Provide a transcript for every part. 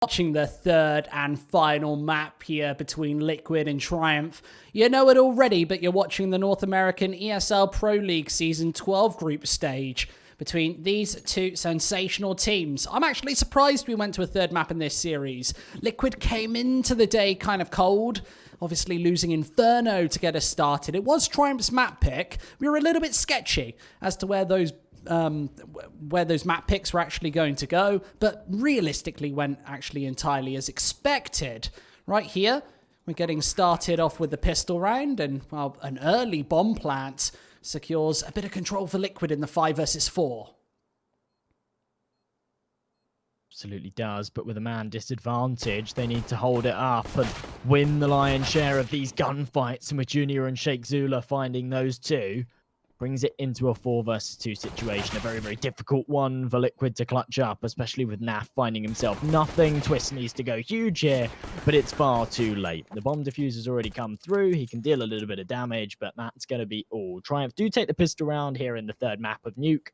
Watching the third and final map here between Liquid and Triumph. You know it already, but you're watching the North American ESL Pro League Season 12 group stage between these two sensational teams. I'm actually surprised we went to a third map in this series. Liquid came into the day kind of cold, obviously losing Inferno to get us started. It was Triumph's map pick. We were a little bit sketchy as to where those map picks were actually going to go, but realistically went actually entirely as expected. Right here, we're getting started off with the pistol round, and well, an early bomb plant secures a bit of control for Liquid in the 5 versus 4. Absolutely does, but with a man disadvantage, they need to hold it up and win the lion's share of these gunfights, and with Junior and Sheikh Zula finding those two, brings it into a 4 versus 2 situation. A very, very difficult one for Liquid to clutch up, especially with Naf finding himself nothing. Twist needs to go huge here, but it's far too late. The bomb diffuser's already come through. He can deal a little bit of damage, but that's going to be all. Triumph do take the pistol round here in the third map of Nuke.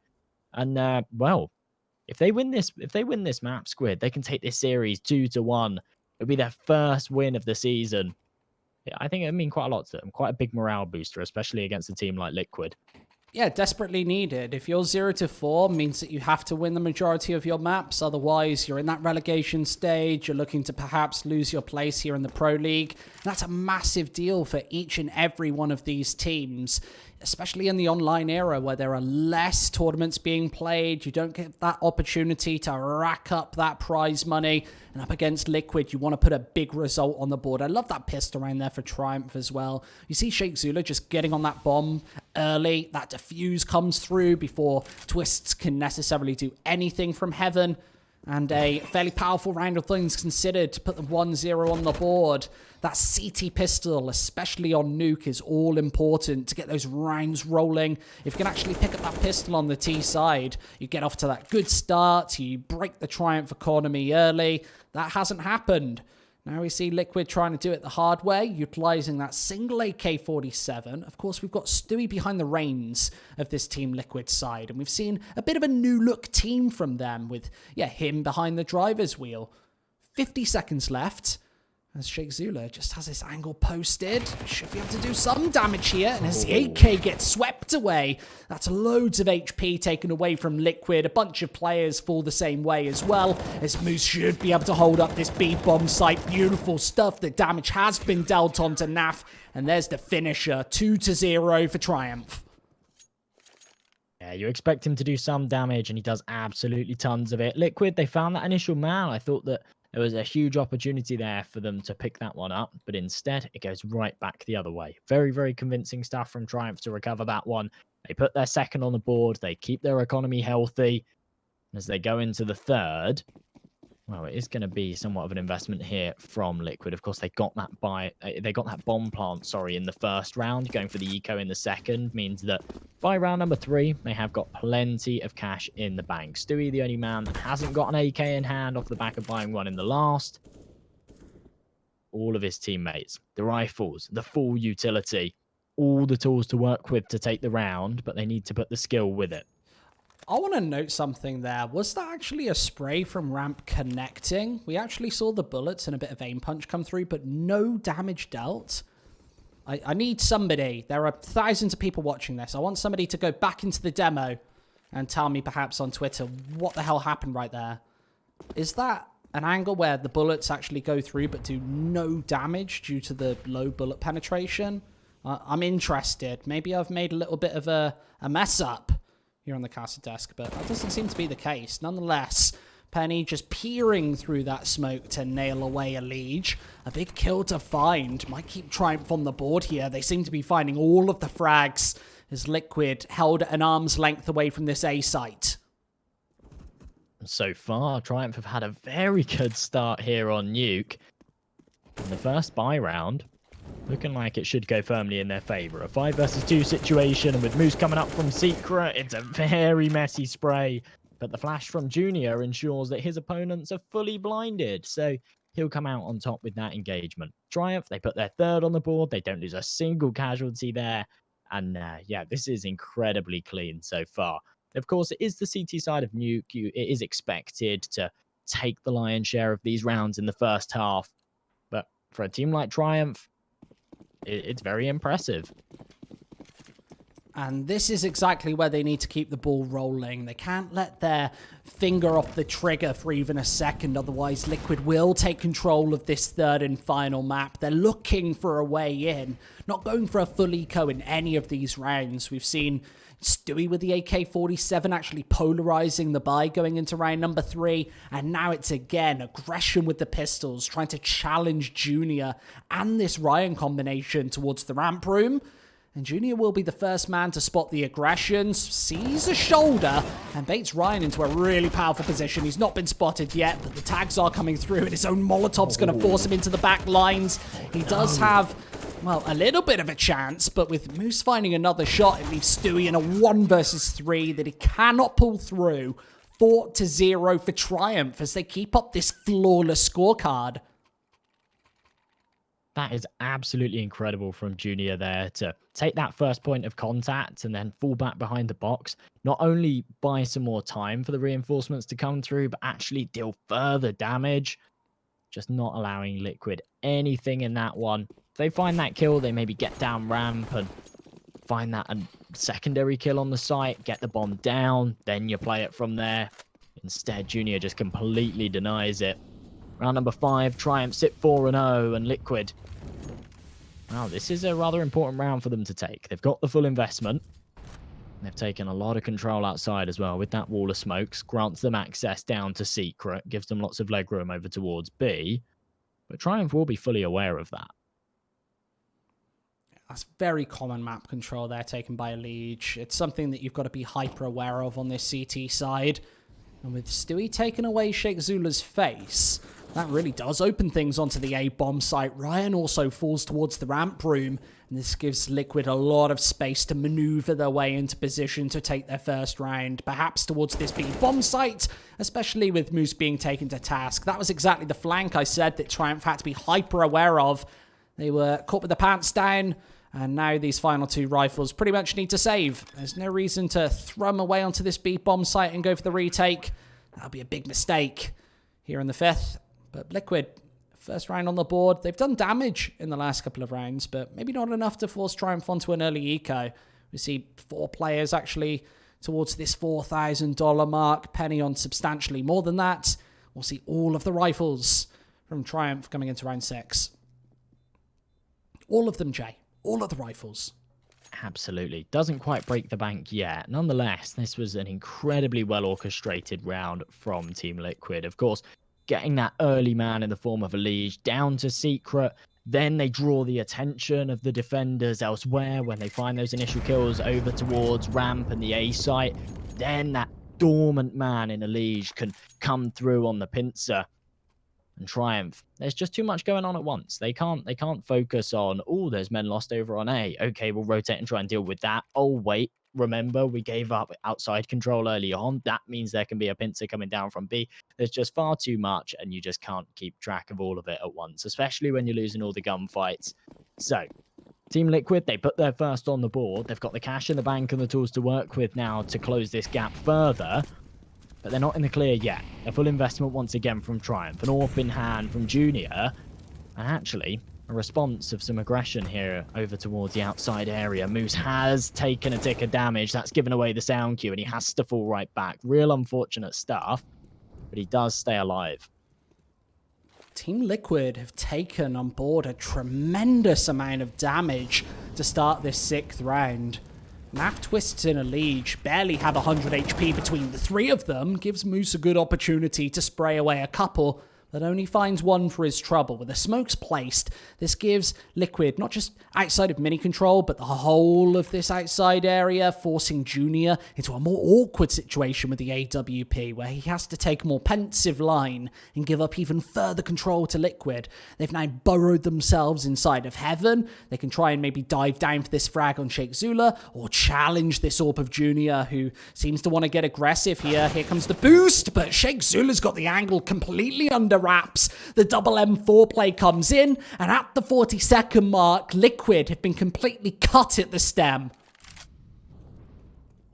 And, well, if they win this map, Squid, they can take this series 2-1. It'll be their first win of the season. I think it mean quite a lot to them. Quite a big morale booster, especially against a team like Liquid. Yeah, desperately needed. If you're 0-4, means that you have to win the majority of your maps. Otherwise, you're in that relegation stage. You're looking to perhaps lose your place here in the Pro League. And that's a massive deal for each and every one of these teams, especially in the online era where there are less tournaments being played. You don't get that opportunity to rack up that prize money. And up against Liquid, you want to put a big result on the board. I love that pistol around there for Triumph as well. You see Sheikh Zula just getting on that bomb early. That defuse comes through before Twists can necessarily do anything from heaven. And a fairly powerful round of things considered to put the 1-0 on the board. That CT pistol, especially on Nuke, is all important to get those rounds rolling. If you can actually pick up that pistol on the T side, you get off to that good start. You break the Triumph economy early. That hasn't happened. Now we see Liquid trying to do it the hard way, utilizing that single AK-47. Of course, we've got Stewie behind the reins of this Team Liquid side, and we've seen a bit of a new look team from them with, yeah, him behind the driver's wheel. 50 seconds left, as Sheikh Zula just has this angle posted. Should be able to do some damage here, and as the AK gets swept away, that's loads of HP taken away from Liquid. A bunch of players fall the same way as well, as Moose should be able to hold up this B-bomb site. Beautiful stuff. The damage has been dealt onto Naf, and there's the finisher. 2-0 for Triumph. Yeah, you expect him to do some damage, and he does absolutely tons of it. Liquid, they found that initial man. I thought that there was a huge opportunity there for them to pick that one up, but instead it goes right back the other way. Very, very convincing stuff from Triumph to recover that one. They put their second on the board. They keep their economy healthy. As they go into the third, well, it is going to be somewhat of an investment here from Liquid. Of course, they got that bomb plant, in the first round. Going for the eco in the second means that by round number 3, they have got plenty of cash in the bank. Stewie, the only man that hasn't got an AK in hand off the back of buying one in the last. All of his teammates, the rifles, the full utility, all the tools to work with to take the round, but they need to put the skill with it. I want to note something there. Was that actually a spray from ramp connecting? We actually saw the bullets and a bit of aim punch come through, but no damage dealt. I need somebody. There are thousands of people watching this. I want somebody to go back into the demo and tell me perhaps on Twitter what the hell happened right there. Is that an angle where the bullets actually go through but do no damage due to the low bullet penetration? I'm interested. Maybe I've made a little bit of a mess up here on the caster desk, but that doesn't seem to be the case. Nonetheless, Penny just peering through that smoke to nail away a Liege. A big kill to find. Might keep Triumph on the board here. They seem to be finding all of the frags as Liquid held at an arm's length away from this A site. So far, Triumph have had a very good start here on Nuke. In the first buy round, looking like it should go firmly in their favor. A 5 versus 2 situation, and with Moose coming up from Secret, it's a very messy spray. But the flash from Junior ensures that his opponents are fully blinded, so he'll come out on top with that engagement. Triumph, they put their third on the board. They don't lose a single casualty there. And yeah, this is incredibly clean so far. Of course, it is the CT side of Nuke. It is expected to take the lion's share of these rounds in the first half. But for a team like Triumph, it's very impressive. And this is exactly where they need to keep the ball rolling. They can't let their finger off the trigger for even a second, otherwise Liquid will take control of this third and final map. They're looking for a way in, not going for a full eco in any of these rounds. We've seen Stewie with the AK-47 actually polarizing the buy going into round number 3, and now it's again aggression with the pistols, trying to challenge Junior and this Ryan combination towards the ramp room. And Junior will be the first man to spot the aggression, sees a shoulder, and baits Ryan into a really powerful position. He's not been spotted yet, but the tags are coming through, and his own Molotov's going to force him into the back lines. He does have, well, a little bit of a chance, but with Moose finding another shot, it leaves Stewie in a 1 versus 3 that he cannot pull through. 4-0 for Triumph as they keep up this flawless scorecard. That is absolutely incredible from Junior there to take that first point of contact and then fall back behind the box. Not only buy some more time for the reinforcements to come through, but actually deal further damage. Just not allowing Liquid anything in that one. If they find that kill, they maybe get down ramp and find that a secondary kill on the site, get the bomb down, then you play it from there. Instead, Junior just completely denies it. Round number 5, Triumph sit 4-0, and Liquid. Wow, this is a rather important round for them to take. They've got the full investment. They've taken a lot of control outside as well with that wall of smokes. Grants them access down to Secret, gives them lots of leg room over towards B. But Triumph will be fully aware of that. That's very common map control there taken by Liege. It's something that you've got to be hyper aware of on this CT side. And with Stewie taking away Sheikh Zula's face, that really does open things onto the A-bomb site. Ryan also falls towards the ramp room, and this gives Liquid a lot of space to maneuver their way into position to take their first round, perhaps towards this B-bomb site, especially with Moose being taken to task. That was exactly the flank I said that Triumph had to be hyper aware of. They were caught with the pants down, and now these final 2 rifles pretty much need to save. There's no reason to throw them away onto this B-bomb site and go for the retake. That'll be a big mistake here in the 5th. But Liquid, first round on the board. They've done damage in the last couple of rounds, but maybe not enough to force Triumph onto an early eco. We see 4 players actually towards this $4,000 mark. Penny on substantially more than that. We'll see all of the rifles from Triumph coming into round 6. All of them, Jay. All of the rifles. Absolutely. Doesn't quite break the bank yet. Nonetheless, this was an incredibly well orchestrated round from Team Liquid. Of course, getting that early man in the form of a Liege down to Secret. Then they draw the attention of the defenders elsewhere when they find those initial kills over towards ramp and the A site. Then that dormant man in a Liege can come through on the pincer. And Triumph, there's just too much going on at once. They can't focus on, oh, there's men lost over on A. Okay, we'll rotate and try and deal with that. Oh, wait, remember, we gave up outside control early on. That means there can be a pincer coming down from B. There's just far too much, and you just can't keep track of all of it at once, especially when you're losing all the gunfights. So, Team Liquid, they put their first on the board. They've got the cash in the bank and the tools to work with now to close this gap further. But they're not in the clear yet. A full investment once again from Triumph. An AWP in hand from Junior. And actually, a response of some aggression here over towards the outside area. Moose has taken a tick of damage. That's given away the sound cue, and he has to fall right back. Real unfortunate stuff, but he does stay alive. Team Liquid have taken on board a tremendous amount of damage to start this 6th round. Naf Twists in a Liege barely have 100 HP between the 3 of them, gives Moose a good opportunity to spray away a couple, but only finds 1 for his trouble. With the smokes placed, this gives Liquid not just outside of mini control, but the whole of this outside area, forcing Junior into a more awkward situation with the AWP, where he has to take a more pensive line and give up even further control to Liquid. They've now burrowed themselves inside of heaven. They can try and maybe dive down for this frag on Sheikh Zula, or challenge this AWP of Junior, who seems to want to get aggressive here. Here comes the boost, but Sheikh Zula's got the angle completely under wraps. The double M4 play comes in, and at the 40-second mark, Liquid have been completely cut at the stem.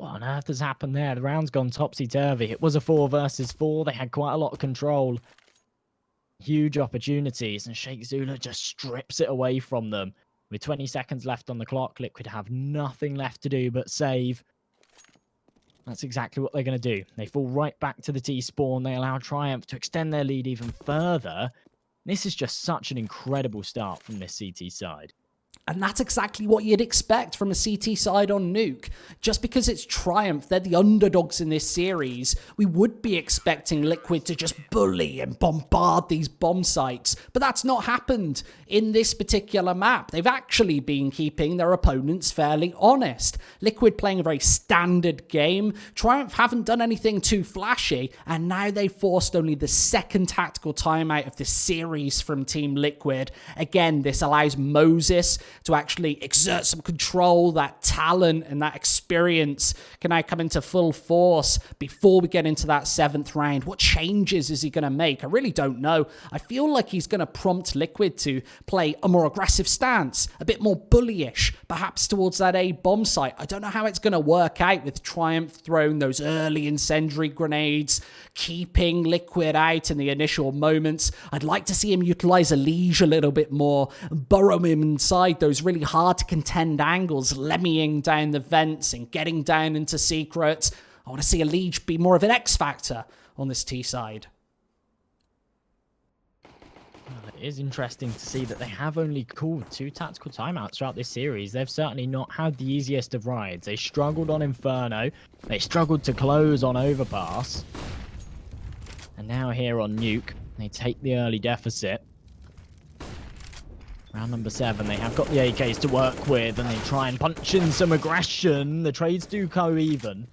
What on earth has happened there? The round's gone topsy-turvy. It was a 4 versus 4. They had quite a lot of control. Huge opportunities, and Sheikh Zula just strips it away from them. With 20 seconds left on the clock, Liquid have nothing left to do but save. That's exactly what they're going to do. They fall right back to the T-spawn. They allow Triumph to extend their lead even further. This is just such an incredible start from this CT side. And that's exactly what you'd expect from a CT side on Nuke. Just because it's Triumph, they're the underdogs in this series, we would be expecting Liquid to just bully and bombard these bomb sites. But that's not happened in this particular map. They've actually been keeping their opponents fairly honest. Liquid playing a very standard game. Triumph haven't done anything too flashy, and now they forced only the second tactical timeout of this series from Team Liquid. Again, this allows Moses to actually exert some control. That talent and that experience can now come into full force before we get into that 7th round. What changes is he going to make? I really don't know. I feel like he's going to prompt Liquid to play a more aggressive stance, a bit more bullyish, perhaps towards that A bomb site. I don't know how it's going to work out with Triumph throwing those early incendiary grenades, keeping Liquid out in the initial moments. I'd like to see him utilize Elige a little bit more, burrow him inside those really hard to contend angles, lemmying down the vents and getting down into secrets. I want to see Elige be more of an X factor on this T side. Well, it is interesting to see that they have only called 2 tactical timeouts throughout this series. They've certainly not had the easiest of rides. They struggled on Inferno. They struggled to close on Overpass. And now here on Nuke, they take the early deficit. Round number 7, they have got the AKs to work with, and they try and punch in some aggression. The trades do go even.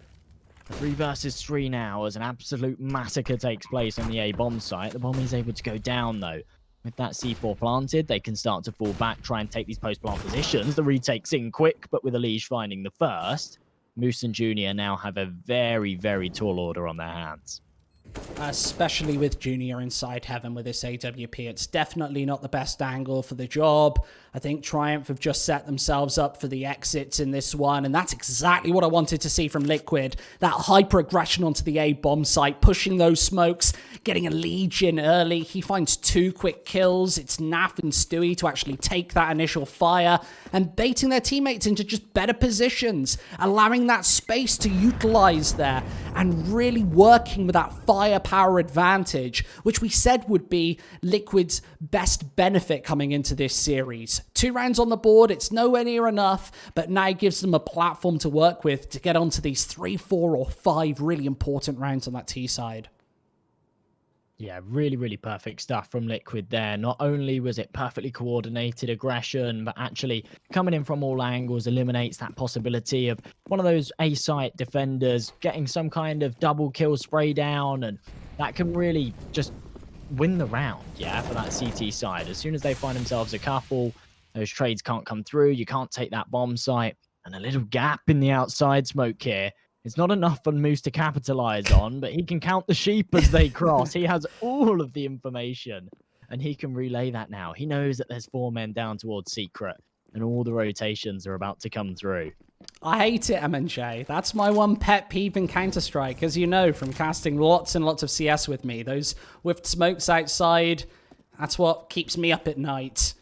3 versus 3 now as an absolute massacre takes place on the A bomb site. The bomb is able to go down, though. With that C4 planted, they can start to fall back, try and take these post-plant positions. The retake's in quick, but with Elige finding the first, Moose and Junior now have a very, very tall order on their hands. Especially with Junior inside heaven with this AWP. It's definitely not the best angle for the job. I think Triumph have just set themselves up for the exits in this one, and that's exactly what I wanted to see from Liquid. That hyper-aggression onto the A bomb site, pushing those smokes, getting a Elige in early. He finds 2 quick kills. It's Naf and Stewie to actually take that initial fire and baiting their teammates into just better positions, allowing that space to utilize there and really working with that firepower advantage, which we said would be Liquid's best benefit coming into this series. 2 rounds on the board, it's nowhere near enough, but now gives them a platform to work with to get onto these 3, 4, or 5 really important rounds on that T side. Yeah, really, really perfect stuff from Liquid there. Not only was it perfectly coordinated aggression, but actually coming in from all angles eliminates that possibility of one of those A-site defenders getting some kind of double kill spray down, and that can really just win the round, yeah, for that CT side. As soon as they find themselves a couple, those trades can't come through, you can't take that bomb site, and a little gap in the outside smoke here. It's not enough for Moose to capitalize on, but he can count the sheep as they cross. He has all of the information, and he can relay that now. He knows that there's 4 men down towards Secret, and all the rotations are about to come through. I hate it, M&J. That's my one pet peeve in Counter-Strike, as you know from casting lots and lots of CS with me. Those whiffed smokes outside, that's what keeps me up at night.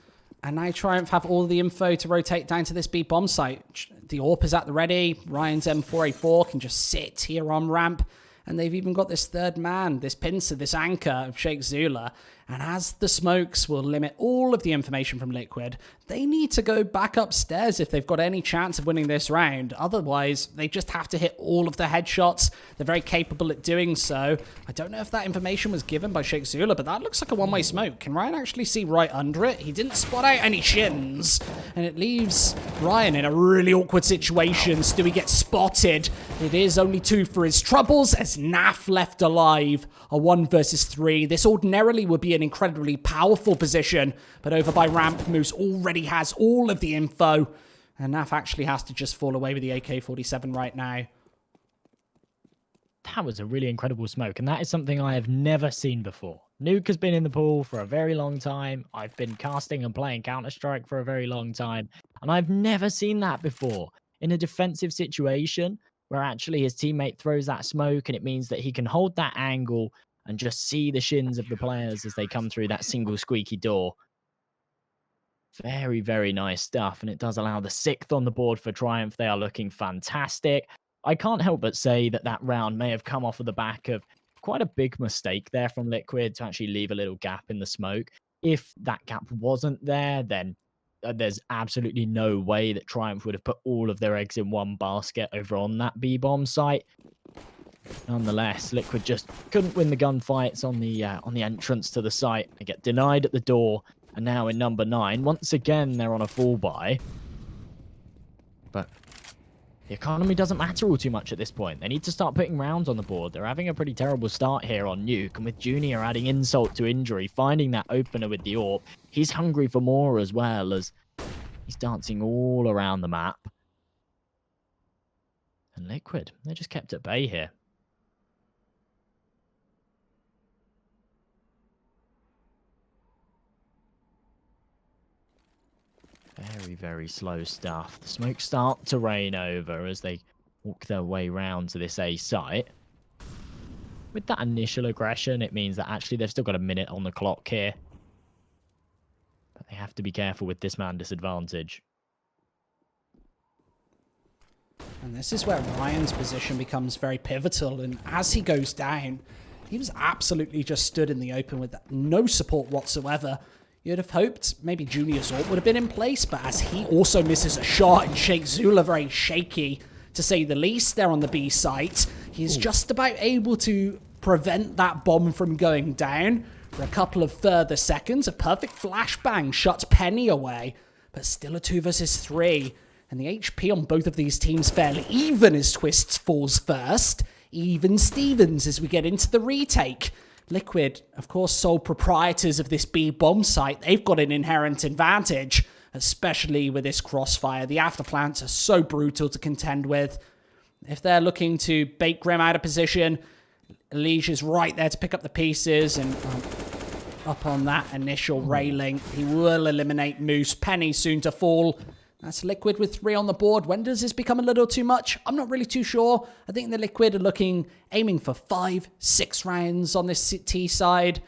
And now Triumph have all the info to rotate down to this B bomb site. The AWP is at the ready. Ryan's M4A4 can just sit here on ramp. And they've even got this 3rd man, this pincer, this anchor of Sheikh Zula. And as the smokes will limit all of the information from Liquid, they need to go back upstairs if they've got any chance of winning this round. Otherwise, they just have to hit all of the headshots. They're very capable at doing so. I don't know if that information was given by Sheikh Zula, but that looks like a one-way smoke. Can Ryan actually see right under it? He didn't spot out any shins. And it leaves Ryan in a really awkward situation. Stewie gets spotted. It is only 2 for his troubles as Naf left alive. A 1 versus 3. This ordinarily would be an incredibly powerful position, but over by ramp, Moose already has all of the info, and Naf actually has to just fall away with the AK-47 right now. That was a really incredible smoke, and that is something I have never seen before. Nuke has been in the pool for a very long time. I've been casting and playing Counter-Strike for a very long time, and I've never seen that before. In a defensive situation, where actually his teammate throws that smoke, and it means that he can hold that angle and just see the shins of the players as they come through that single squeaky door. Very, very nice stuff, and it does allow the 6th on the board for Triumph. They are looking fantastic. I can't help but say that that round may have come off of the back of quite a big mistake there from Liquid to actually leave a little gap in the smoke. If that gap wasn't there, then there's absolutely no way that Triumph would have put all of their eggs in one basket over on that B-bomb site. Nonetheless, Liquid just couldn't win the gunfights on the entrance to the site. They get denied at the door, and now in number 9, once again, they're on a fall buy. But the economy doesn't matter all too much at this point. They need to start putting rounds on the board. They're having a pretty terrible start here on Nuke, and with Junior adding insult to injury, finding that opener with the AWP, he's hungry for more as well, as he's dancing all around the map. And Liquid, they just kept at bay here. Very, very slow stuff. The smoke start to rain over as they walk their way round to this A site. With that initial aggression, it means that actually they've still got a minute on the clock here. But they have to be careful with this man disadvantage. And this is where Ryan's position becomes very pivotal. And as he goes down, he was absolutely just stood in the open with no support whatsoever. You'd have hoped maybe Junior's ult would have been in place, but as he also misses a shot and Sheikh Zula very shaky, to say the least, there on the B site, he's just about able to prevent that bomb from going down for a couple of further seconds. A perfect flashbang shuts Penny away, but still a 2 versus 3. And the HP on both of these teams fairly even as Twists falls first. Even Stevens as we get into the retake. Liquid, of course, sole proprietors of this B-bomb site. They've got an inherent advantage, especially with this crossfire. The afterplants are so brutal to contend with. If they're looking to bait Grim out of position, Elige is right there to pick up the pieces, and up on that initial railing, he will eliminate Moose. Penny soon to fall. That's Liquid with 3 on the board. When does this become a little too much? I'm not really too sure. I think the Liquid are aiming for 5, 6 rounds on this T side.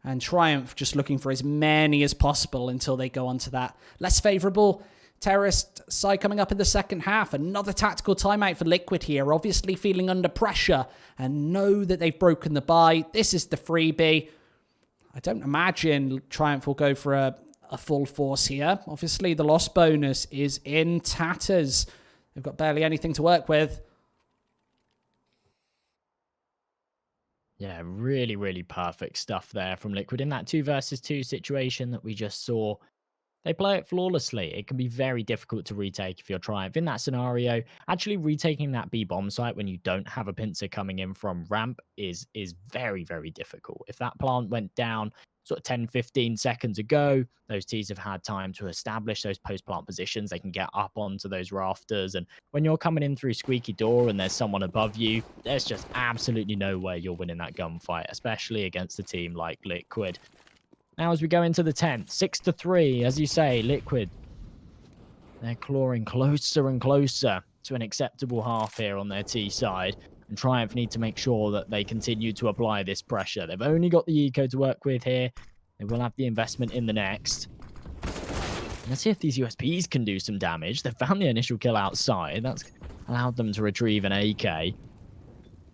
And Triumph just looking for as many as possible until they go on to that less favourable Terrorist side coming up in the second half. Another tactical timeout for Liquid here. Obviously feeling under pressure and know that they've broken the bye. This is the freebie. I don't imagine Triumph will go for a full force here. Obviously, the loss bonus is in tatters. They've got barely anything to work with. Yeah, really, really perfect stuff there from Liquid in that 2 versus 2 situation that we just saw. They play it flawlessly. It can be very difficult to retake if you're Triumph. In that scenario, actually retaking that B-bomb site when you don't have a pincer coming in from ramp is very, very difficult. If that plant went down sort of 10, 15 seconds ago, those Ts have had time to establish those post-plant positions. They can get up onto those rafters. And when you're coming in through squeaky door and there's someone above you, there's just absolutely no way you're winning that gunfight, especially against a team like Liquid. Now, as we go into the 10th, 6-3, as you say, Liquid, they're clawing closer and closer to an acceptable half here on their T side. And Triumph need to make sure that they continue to apply this pressure. They've only got the eco to work with here. They will have the investment in the next. Let's see if these USPs can do some damage. They've found the initial kill outside. That's allowed them to retrieve an AK.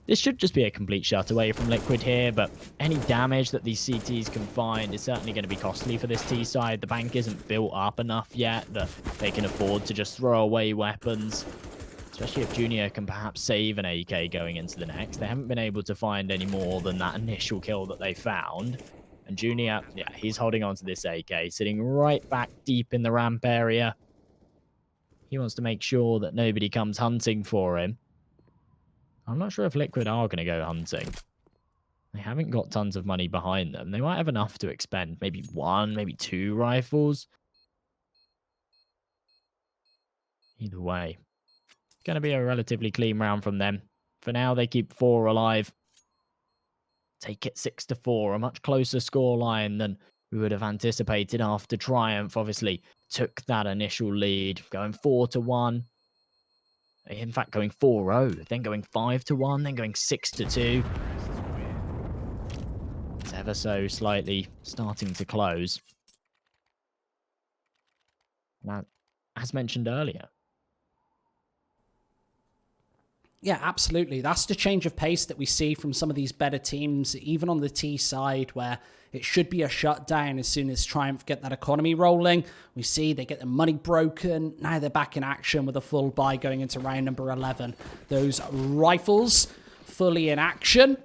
This should just be a complete shut away from Liquid here, but any damage that these CTs can find is certainly going to be costly for this T side. The bank isn't built up enough yet that they can afford to just throw away weapons, especially if Junior can perhaps save an AK going into the next. They haven't been able to find any more than that initial kill that they found. And Junior, yeah, he's holding on to this AK, sitting right back deep in the ramp area. He wants to make sure that nobody comes hunting for him. I'm not sure if Liquid are going to go hunting. They haven't got tons of money behind them. They might have enough to expend maybe 1, maybe 2 rifles. Either way, going to be a relatively clean round from them. For now, they keep 4 alive. Take it 6-4, a much closer scoreline than we would have anticipated after Triumph obviously took that initial lead, going 4-1. In fact, going 4-0, then going 5-1, then going 6-2. It's ever so slightly starting to close. Now, as mentioned earlier. Yeah, absolutely. That's the change of pace that we see from some of these better teams, even on the T side, where it should be a shutdown as soon as Triumph get that economy rolling. We see they get the money broken. Now they're back in action with a full buy going into round number 11. Those rifles fully in action.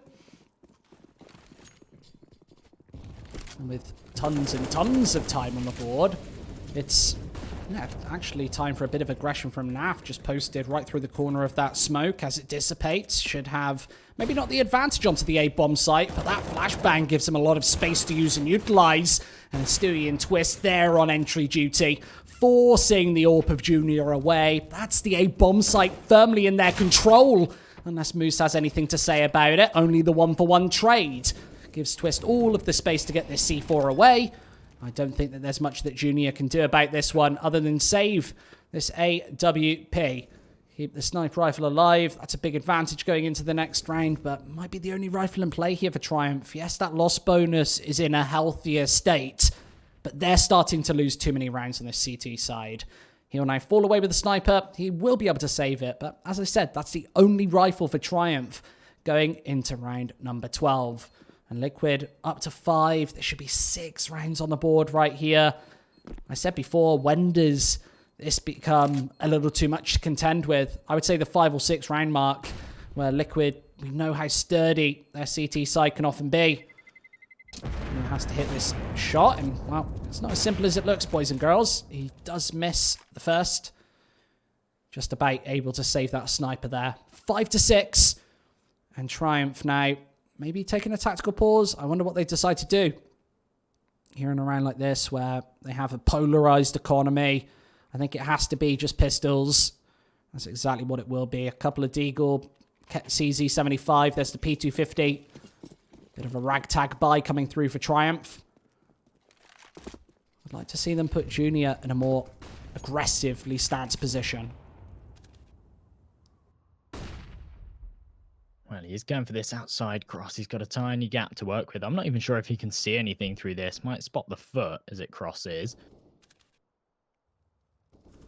And with tons and tons of time on the board, it's actually time for a bit of aggression from NAF, just posted right through the corner of that smoke as it dissipates. Should have maybe not the advantage onto the A-bomb site, but that flashbang gives him a lot of space to use and utilize. And Stewie and Twist there on entry duty, forcing the AWP of Junior away. That's the A-bomb site firmly in their control. Unless Moose has anything to say about it, only the 1-for-1 trade gives Twist all of the space to get this C4 away. I don't think that there's much that Junior can do about this one other than save this AWP. Keep the sniper rifle alive. That's a big advantage going into the next round, but might be the only rifle in play here for Triumph. Yes, that loss bonus is in a healthier state, but they're starting to lose too many rounds on this CT side. He'll now fall away with the sniper. He will be able to save it, but as I said, that's the only rifle for Triumph going into round number 12. And Liquid up to 5. There should be 6 rounds on the board right here. I said before, when does this become a little too much to contend with? I would say the 5 or 6 round mark, where Liquid, we know how sturdy their CT side can often be. He has to hit this shot, and well, it's not as simple as it looks, boys and girls. He does miss the first. Just about able to save that sniper there. 5-6. And Triumph now maybe taking a tactical pause. I wonder what they decide to do here in a round like this where they have a polarized economy. I think it has to be just pistols. That's exactly what it will be. A couple of Deagle, CZ75. There's the P250. Bit of a ragtag buy coming through for Triumph. I'd like to see them put Junior in a more aggressively stance position. Well, he's going for this outside cross. He's got a tiny gap to work with. I'm not even sure if he can see anything through this. Might spot the foot as it crosses.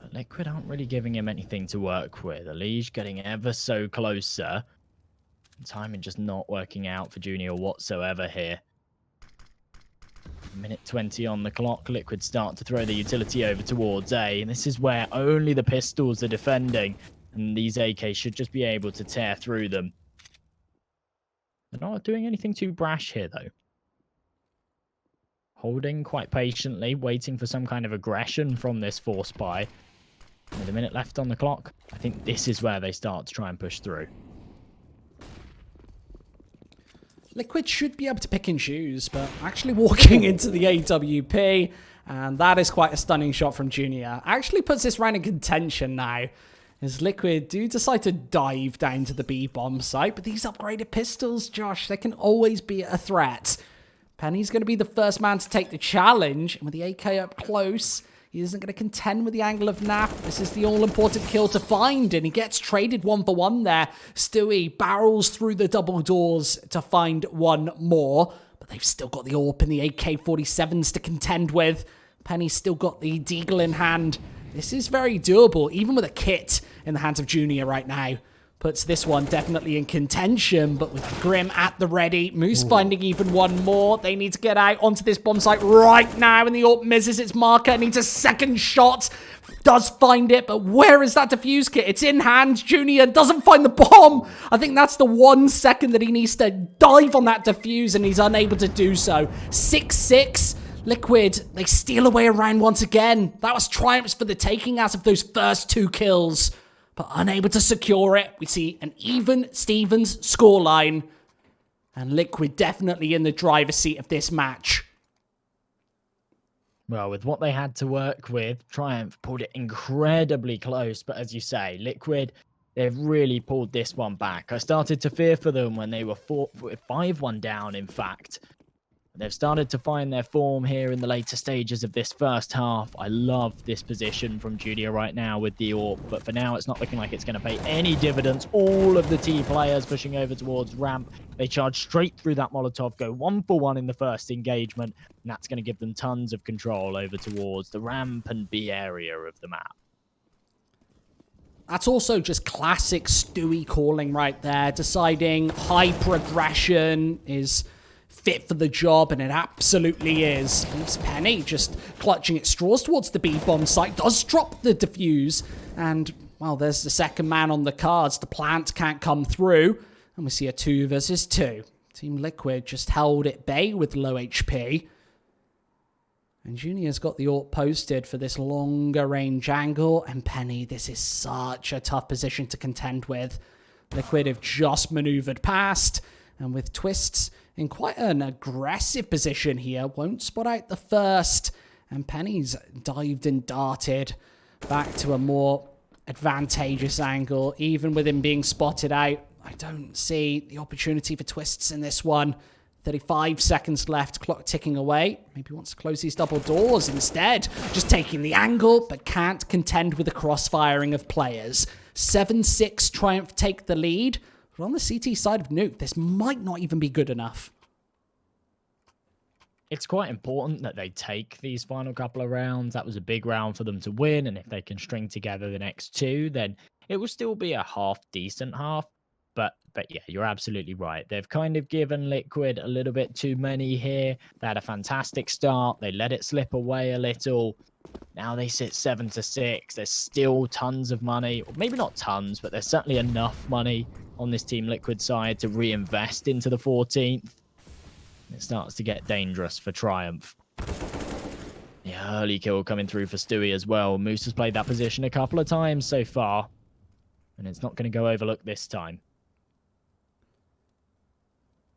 But Liquid aren't really giving him anything to work with. Elige getting ever so closer. Timing just not working out for Junior whatsoever here. Minute 20 on the clock. Liquid start to throw the utility over towards A. And this is where only the pistols are defending. And these AKs should just be able to tear through them. They're not doing anything too brash here, though. Holding quite patiently, waiting for some kind of aggression from this force buy. With a minute left on the clock, I think this is where they start to try and push through. Liquid should be able to pick and choose, but actually walking into the AWP, and that is quite a stunning shot from Junior. Actually puts this round in contention now. As Liquid do decide to dive down to the B-bomb site, but these upgraded pistols, Josh, they can always be a threat. Penny's going to be the first man to take the challenge, and with the AK up close, he isn't going to contend with the angle of NAF. This is the all-important kill to find, and he gets traded 1-for-1 there. Stewie barrels through the double doors to find one more, but they've still got the AWP and the AK-47s to contend with. Penny's still got the Deagle in hand. This is very doable, even with a kit in the hands of Junior right now. Puts this one definitely in contention, but with Grim at the ready. Moose finding even one more. They need to get out onto this bomb site right now, and the AWP misses its marker. Needs a second shot. Does find it, but where is that defuse kit? It's in hand. Junior doesn't find the bomb. I think that's the 1 second that he needs to dive on that defuse, and he's unable to do so. 6-6. Liquid, they steal away a round once again. That was Triumphs for the taking out of those first 2 kills, but unable to secure it. We see an even Stevens scoreline, and Liquid definitely in the driver's seat of this match. Well, with what they had to work with, Triumph pulled it incredibly close, but as you say, Liquid, they've really pulled this one back. I started to fear for them when they were 5-1 down, in fact. They've started to find their form here in the later stages of this first half. I love this position from Julia right now with the AWP, but for now it's not looking like it's going to pay any dividends. All of the T players pushing over towards ramp. They charge straight through that Molotov, go 1-for-1 in the first engagement, and that's going to give them tons of control over towards the ramp and B area of the map. That's also just classic Stewie calling right there, deciding hyper aggression is fit for the job, and it absolutely is. Leaves Penny just clutching at straws towards the B-bomb site, does drop the defuse, and, well, there's the second man on the cards. The plant can't come through, and we see a 2 versus 2. Team Liquid just held at bay with low HP. And Junior's got the AWP posted for this longer range angle, and Penny, this is such a tough position to contend with. Liquid have just maneuvered past, and with Twists in quite an aggressive position here, won't spot out the first, and Penny's dived and darted back to a more advantageous angle. Even with him being spotted out, I don't see the opportunity for Twists in this one. 35 seconds left, clock ticking away. Maybe he wants to close these double doors instead. Just taking the angle, but can't contend with the crossfiring of players. 7-6, Triumph take the lead. But on the CT side of Nuke, this might not even be good enough. It's quite important that they take these final couple of rounds. That was a big round for them to win, and if they can string together the next two, then it will still be a half-decent half. But yeah, you're absolutely right. They've kind of given Liquid a little bit too many here. They had a fantastic start. They let it slip away a little. Now they sit 7-6. There's still tons of money. Or maybe not tons, but there's certainly enough money on this Team Liquid side to reinvest into the 14th. It starts to get dangerous for Triumph. The early kill coming through for Stewie as well. Moose has played that position a couple of times so far, and it's not going to go overlooked this time.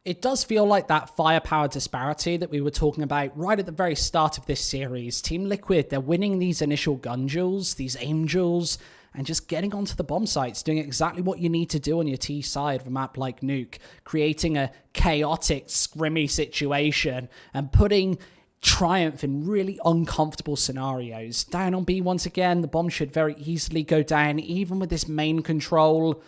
It does feel like that firepower disparity that we were talking about right at the very start of this series. Team Liquid, they're winning these initial gun duels, these aim duels, and just getting onto the bomb sites, doing exactly what you need to do on your T side of a map like Nuke, creating a chaotic, scrimmy situation, and putting Triumph in really uncomfortable scenarios. Down on B once again, the bomb should very easily go down, even with this main control.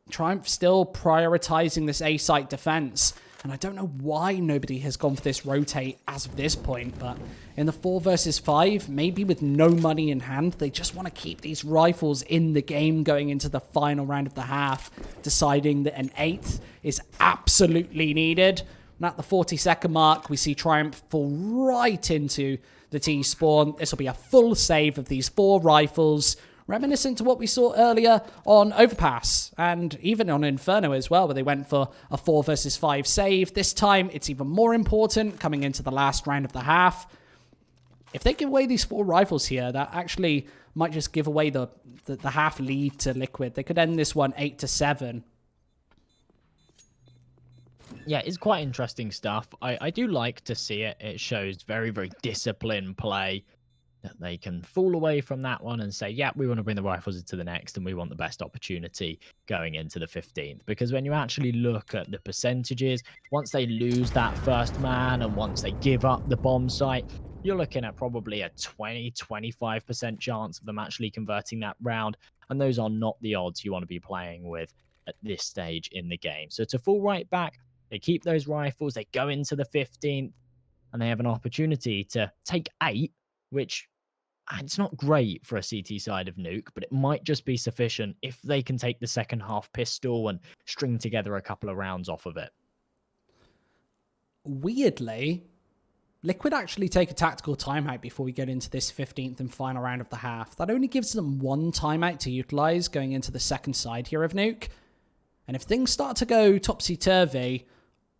Triumph still prioritizing this A site defense. And I don't know why nobody has gone for this rotate as of this point, but in the 4 versus 5, maybe with no money in hand, they just want to keep these rifles in the game going into the final round of the half, deciding that an 8th is absolutely needed. And at the 40-second mark, we see Triumph fall right into the T-spawn. This will be a full save of these 4 rifles, reminiscent to what we saw earlier on Overpass and even on Inferno as well, where they went for a 4 versus 5 save. This time, it's even more important coming into the last round of the half. If they give away these 4 rifles here, that actually might just give away the half lead to Liquid. They could end this one 8-7. Yeah, it's quite interesting stuff. I do like to see it. It shows very, very disciplined play. That they can fall away from that one and say, yeah, we want to bring the rifles into the next and we want the best opportunity going into the 15th. Because when you actually look at the percentages, once they lose that first man and once they give up the bomb site, you're looking at probably a 20-25% chance of them actually converting that round. And those are not the odds you want to be playing with at this stage in the game. So to fall right back, they keep those rifles, they go into the 15th, and they have an opportunity to take 8, which it's not great for a CT side of Nuke, but it might just be sufficient if they can take the second half pistol and string together a couple of rounds off of it. Weirdly, Liquid actually take a tactical timeout before we get into this 15th and final round of the half. That only gives them 1 timeout to utilize going into the second side here of Nuke. And if things start to go topsy-turvy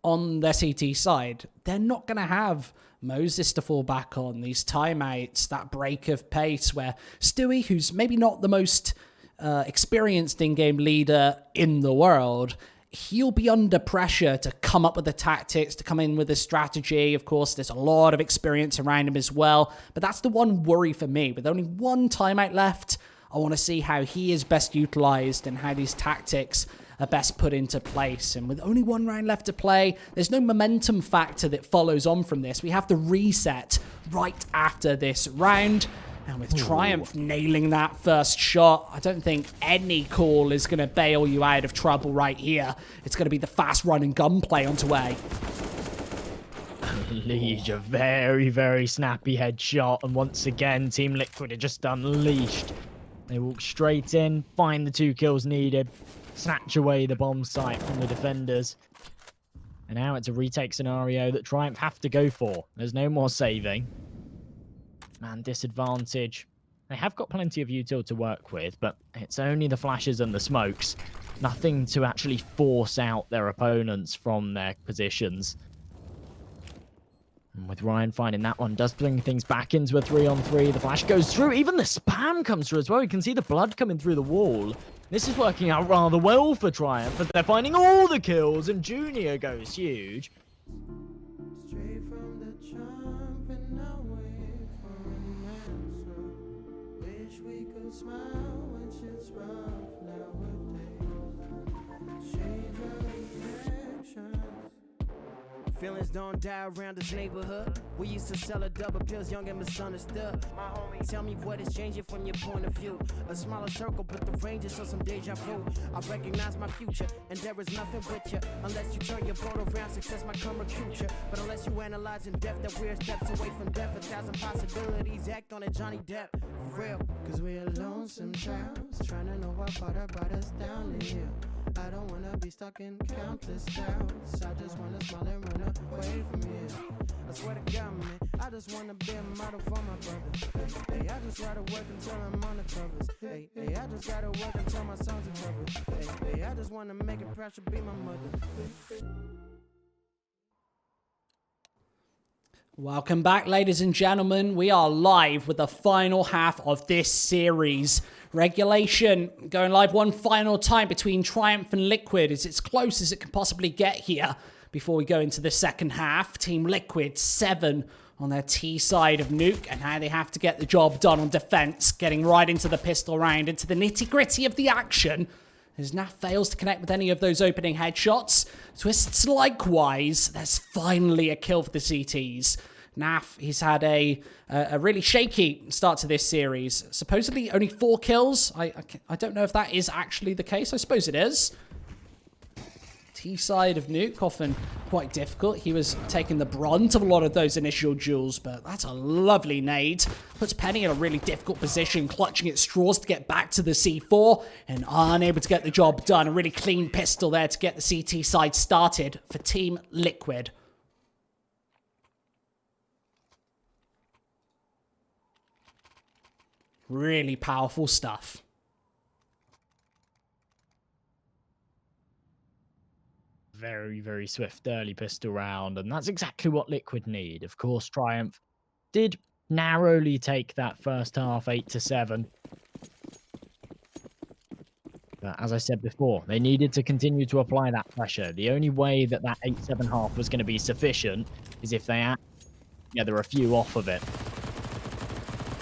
on their CT side, they're not going to have Moses to fall back on, these timeouts, that break of pace where Stewie, who's maybe not the most experienced in-game leader in the world, he'll be under pressure to come up with the tactics, to come in with a strategy. Of course, there's a lot of experience around him as well, but that's the one worry for me. With only 1 timeout left, I want to see how he is best utilized and how these tactics are best put into place. And with only one round left to play, there's no momentum factor that follows on from this. We have to reset right after this round. And with Triumph nailing that first shot, I don't think any call is going to bail you out of trouble right here. It's going to be the fast running gunplay onto A. Unleash a very, very snappy headshot. And once again, Team Liquid are just unleashed. They walk straight in, find the 2 kills needed, snatch away the bomb site from the defenders. And now it's a retake scenario that Triumph have to go for. There's no more saving. Man disadvantage. They have got plenty of util to work with, but it's only the flashes and the smokes. Nothing to actually force out their opponents from their positions. And with Ryan finding that one, does bring things back into a 3-on-3. The flash goes through. Even the spam comes through as well. You can see the blood coming through the wall. This is working out rather well for Triumph, but they're finding all the kills, and Junior goes huge. Feelings don't die around this neighborhood. We used to sell a double pills, young and misunderstood. My homie, tell me what is changing from your point of view. A smaller circle, but the range is so some deja vu. I recognize my future, and there is nothing with you. Unless you turn your boat around, success might come recruit you. But unless you analyze in depth that we're steps away from death, 1,000 possibilities, act on it, Johnny Depp. For real, cause we're lonesome childs, trying to know what father brought us down to here. I don't wanna be stuck in countless doubts. I just wanna smile and run away from here. I swear to God, man, I just wanna be a model for my brother. Hey, I just gotta work until I'm on the covers. Hey, I just gotta work until my songs are covered. Hey, I just wanna make it proud to be my mother. Welcome back, ladies and gentlemen. We are live with the final half of this series. Regulation going live one final time between Triumph and Liquid. It's as close as it can possibly get here before we go into the second half. Team Liquid 7 on their T side of Nuke, and now they have to get the job done on defense, getting right into the pistol round, into the nitty-gritty of the action. As Naf fails to connect with any of those opening headshots. Twists likewise. There's finally a kill for the CTs. Naf, he's had a really shaky start to this series. Supposedly only 4 kills. I don't know if that is actually the case. I suppose it is. T side of Nuke, often quite difficult. He was taking the brunt of a lot of those initial duels, but that's a lovely nade. Puts Penny in a really difficult position, clutching at straws to get back to the C4, and unable to get the job done. A really clean pistol there to get the CT side started for Team Liquid. Really powerful stuff. Very, very swift early pistol round, and that's exactly what Liquid need. Of course, Triumph did narrowly take that first half 8-7. But as I said before, they needed to continue to apply that pressure. The only way that 8-7 half was going to be sufficient is if they had together a few off of it,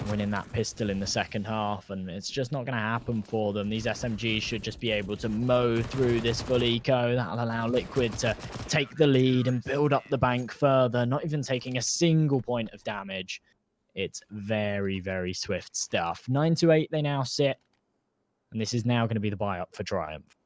winning that pistol in the second half, and it's just not going to happen for them. These SMGs should just be able to mow through this full eco. That'll allow Liquid to take the lead and build up the bank further, not even taking a single point of damage. It's very, very swift stuff. 9-8 they now sit, and this is now going to be the buy-up for Triumph.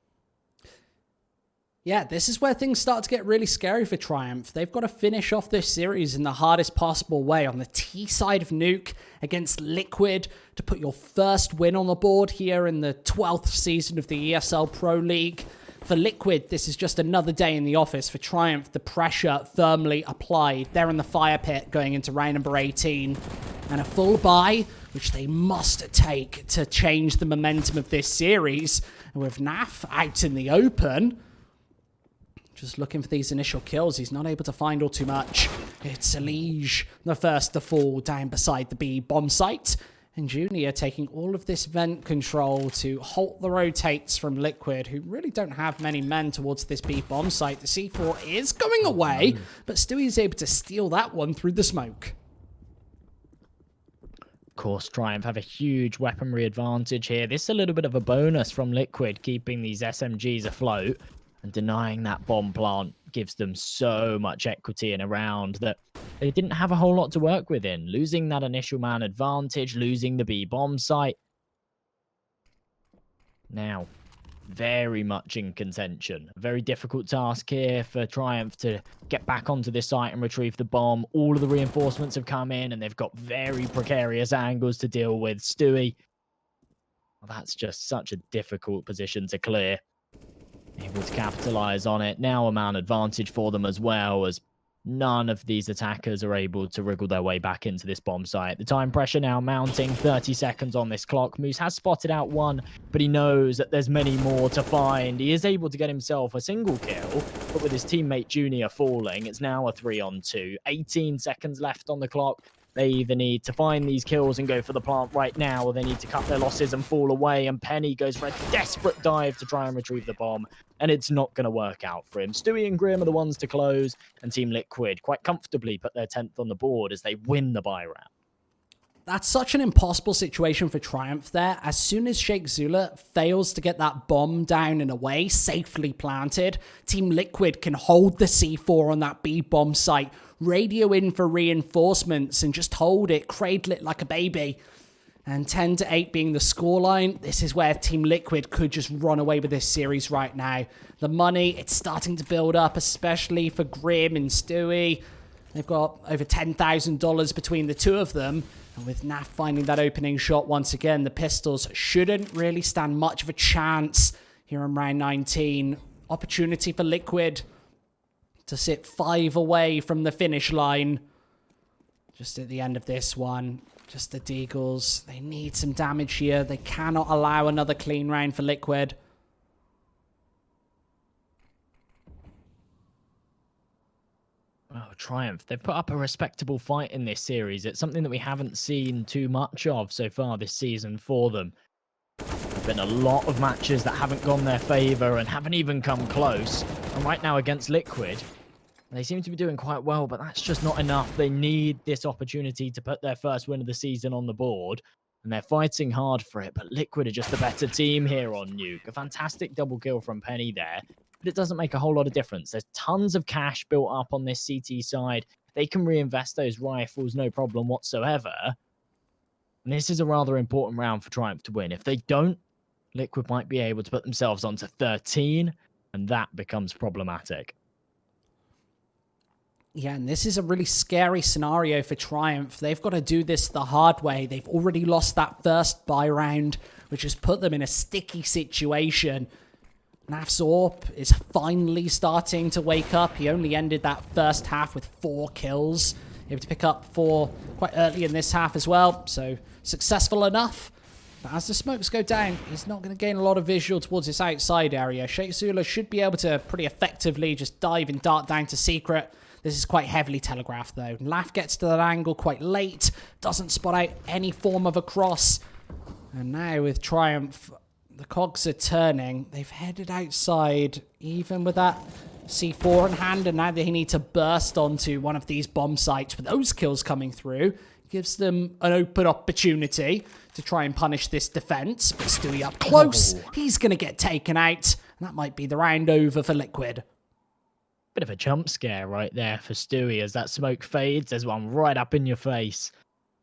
Yeah, this is where things start to get really scary for Triumph. They've got to finish off this series in the hardest possible way on the T side of Nuke against Liquid to put your first win on the board here in the 12th season of the ESL Pro League. For Liquid, this is just another day in the office. For Triumph, the pressure firmly applied. They're in the fire pit going into round number 18. And a full buy, which they must take to change the momentum of this series. And with Naf out in the open, just looking for these initial kills. He's not able to find all too much. It's Elige, the first to fall down beside the B bomb site. And Junior taking all of this vent control to halt the rotates from Liquid, who really don't have many men towards this B bomb site. The C4 is going away, but Stewie is able to steal that one through the smoke. Of course, Triumph have a huge weaponry advantage here. This is a little bit of a bonus from Liquid, keeping these SMGs afloat, and denying that bomb plant gives them so much equity in a round that they didn't have a whole lot to work with in. Losing that initial man advantage, losing the B bomb site. Now, very much in contention. A very difficult task here for Triumph to get back onto this site and retrieve the bomb. All of the reinforcements have come in, and they've got very precarious angles to deal with. Stewie, well, that's just such a difficult position to clear. Able to capitalize on it. Now a man advantage for them as well, as none of these attackers are able to wriggle their way back into this bomb site. The time pressure now mounting, 30 seconds on this clock. Moose has spotted out one, but he knows that there's many more to find. He is able to get himself a single kill, but with his teammate Junior falling, it's now a 3-on-2. 18 seconds left on the clock. They either need to find these kills and go for the plant right now, or they need to cut their losses and fall away, and Penny goes for a desperate dive to try and retrieve the bomb, and it's not going to work out for him. Stewie and Grim are the ones to close, and Team Liquid quite comfortably put their 10th on the board as they win the buy round. That's such an impossible situation for Triumph there. As soon as Sheikh Zula fails to get that bomb down and away, safely planted, Team Liquid can hold the C4 on that B bomb site, radio in for reinforcements, and just hold it, cradle it like a baby. And 10-8 being the scoreline, this is where Team Liquid could just run away with this series right now. The money, it's starting to build up, especially for Grim and Stewie. They've got over $10,000 between the two of them. And with Naf finding that opening shot once again, the Pistols shouldn't really stand much of a chance here in round 19. Opportunity for Liquid to sit 5 away from the finish line. Just at the end of this one, just the Deagles. They need some damage here. They cannot allow another clean round for Liquid. Oh, Triumph. They've put up a respectable fight in this series. It's something that we haven't seen too much of so far this season for them. There've been a lot of matches that haven't gone their favour and haven't even come close. And right now against Liquid, they seem to be doing quite well, but that's just not enough. They need this opportunity to put their first win of the season on the board, and they're fighting hard for it, but Liquid are just the better team here on Nuke. A fantastic double kill from Penny there, but it doesn't make a whole lot of difference. There's tons of cash built up on this CT side. They can reinvest those rifles, no problem whatsoever. And this is a rather important round for Triumph to win. If they don't, Liquid might be able to put themselves onto 13, and that becomes problematic. Yeah, and this is a really scary scenario for Triumph. They've got to do this the hard way. They've already lost that first buy round, which has put them in a sticky situation. Nafzorp is finally starting to wake up. He only ended that first half with 4 kills. Able to pick up 4 quite early in this half as well. So successful enough. But as the smokes go down, he's not going to gain a lot of visual towards this outside area. Sheikh Zula should be able to pretty effectively just dive and dart down to secret. This is quite heavily telegraphed though. Laf gets to that angle quite late. Doesn't spot out any form of a cross. And now with Triumph, the cogs are turning. They've headed outside, even with that C4 in hand, and now they need to burst onto one of these bomb sites with those kills coming through. Gives them an open opportunity to try and punish this defense. But Stewie up close. He's going to get taken out. And that might be the round over for Liquid. Bit of a jump scare right there for Stewie as that smoke fades. There's one right up in your face.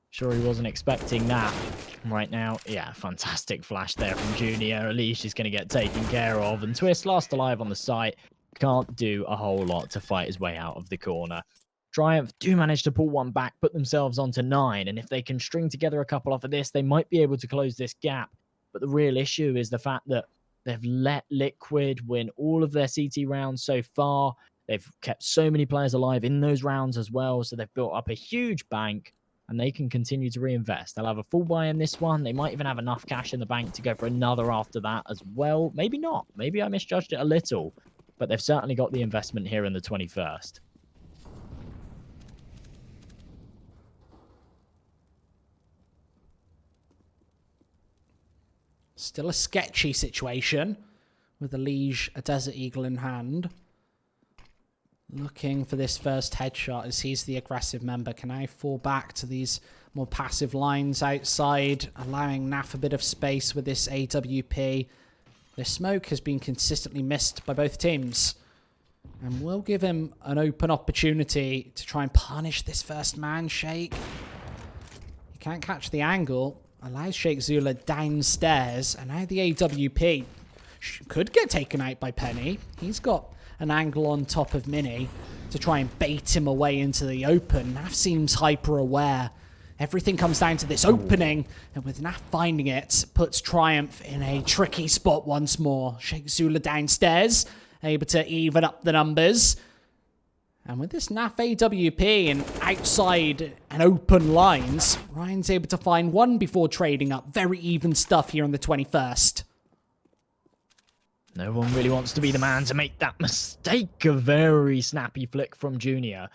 Sure he wasn't expecting that. Right now, yeah, fantastic flash there from Junior. At least he's going to get taken care of. And Twist, last alive on the site, can't do a whole lot to fight his way out of the corner. Triumph do manage to pull one back, put themselves onto 9. And if they can string together a couple off of this, they might be able to close this gap. But the real issue is the fact that they've let Liquid win all of their CT rounds so far. They've kept so many players alive in those rounds as well, so they've built up a huge bank, and they can continue to reinvest. They'll have a full buy in this one. They might even have enough cash in the bank to go for another after that as well. Maybe not. Maybe I misjudged it a little, but they've certainly got the investment here in the 21st. Still a sketchy situation with a Liege, a Desert Eagle in hand. Looking for this first headshot as he's the aggressive member. Can I fall back to these more passive lines outside, allowing Naf a bit of space with this AWP? The smoke has been consistently missed by both teams, and will give him an open opportunity to try and punish this first man, Shake. He can't catch the angle, allows Sheikh Zula downstairs, and now the AWP could get taken out by Penny. He's got an angle on top of Mini to try and bait him away into the open. Naf seems hyper aware. Everything comes down to this opening, and with Naf finding it, puts Triumph in a tricky spot once more. Sheikh Zula downstairs, able to even up the numbers. And with this Naf AWP and outside and open lines, Ryan's able to find one before trading up. Very even stuff here on the 21st. No one really wants to be the man to make that mistake. A very snappy flick from Junior.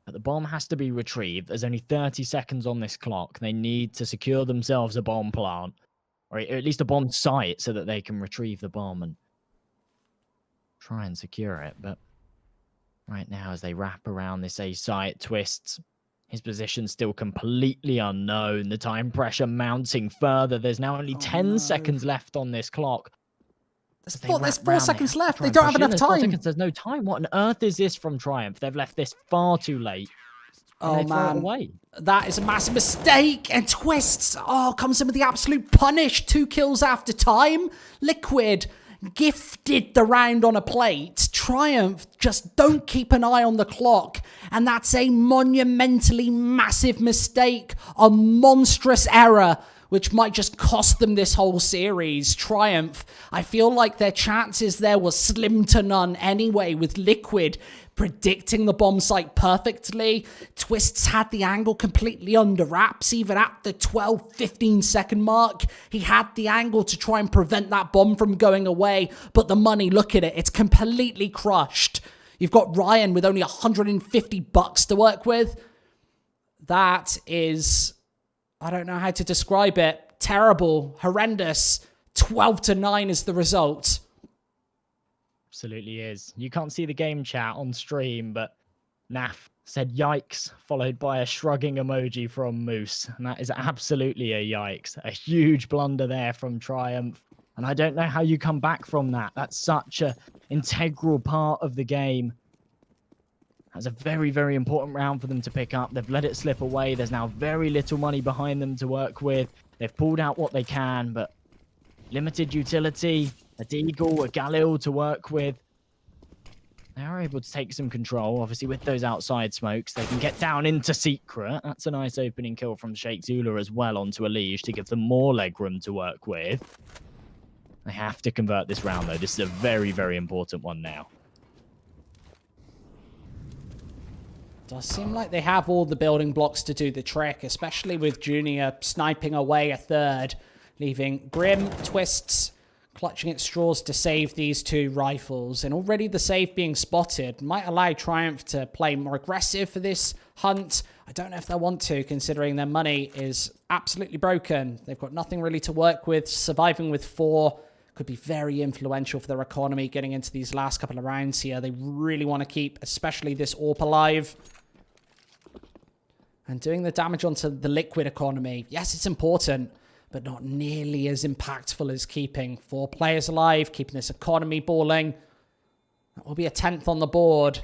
But the bomb has to be retrieved. There's only 30 seconds on this clock. They need to secure themselves a bomb plant. Or at least a bomb site so that they can retrieve the bomb and try and secure it. But right now, as they wrap around this A site, Twists, his position still completely unknown. The time pressure mounting further. There's now only 10 seconds left on this clock. There's 4 seconds left. They don't have enough time. There's no time. What on earth is this from Triumph? They've left this far too late. Oh, man. Away. That is a massive mistake. And Twists, comes in with the absolute punish. 2 kills after time. Liquid gifted the round on a plate. Triumph just don't keep an eye on the clock. And that's a monumentally massive mistake. A monstrous error, which might just cost them this whole series. Triumph, I feel like their chances there were slim to none anyway, with Liquid predicting the bomb site perfectly. Twists had the angle completely under wraps, even at the 12-15 second mark. He had the angle to try and prevent that bomb from going away, but the money, look at it, it's completely crushed. You've got Ryan with only $150 to work with. That is, I don't know how to describe it. Terrible, horrendous. 12-9 is the result. Absolutely is. You can't see the game chat on stream, but Naf said yikes, followed by a shrugging emoji from Moose. And that is absolutely a yikes. A huge blunder there from Triumph. And I don't know how you come back from that. That's such an integral part of the game. That's a very, very important round for them to pick up. They've let it slip away. There's now very little money behind them to work with. They've pulled out what they can, but limited utility, a Deagle, a Galil to work with. They are able to take some control, obviously, with those outside smokes. They can get down into Secret. That's a nice opening kill from Sheikh Zula as well onto Elige to give them more legroom to work with. They have to convert this round, though. This is a very, very important one now. Does seem like they have all the building blocks to do the trick, especially with Junior sniping away a third, leaving Grim, Twists, clutching at straws to save these 2 rifles. And already the save being spotted might allow Triumph to play more aggressive for this hunt. I don't know if they want to, considering their money is absolutely broken. They've got nothing really to work with. Surviving with 4 could be very influential for their economy getting into these last couple of rounds here. They really want to keep, especially this AWP alive. And doing the damage onto the Liquid economy, yes, it's important, but not nearly as impactful as keeping 4 players alive, keeping this economy balling. That will be a 10th on the board.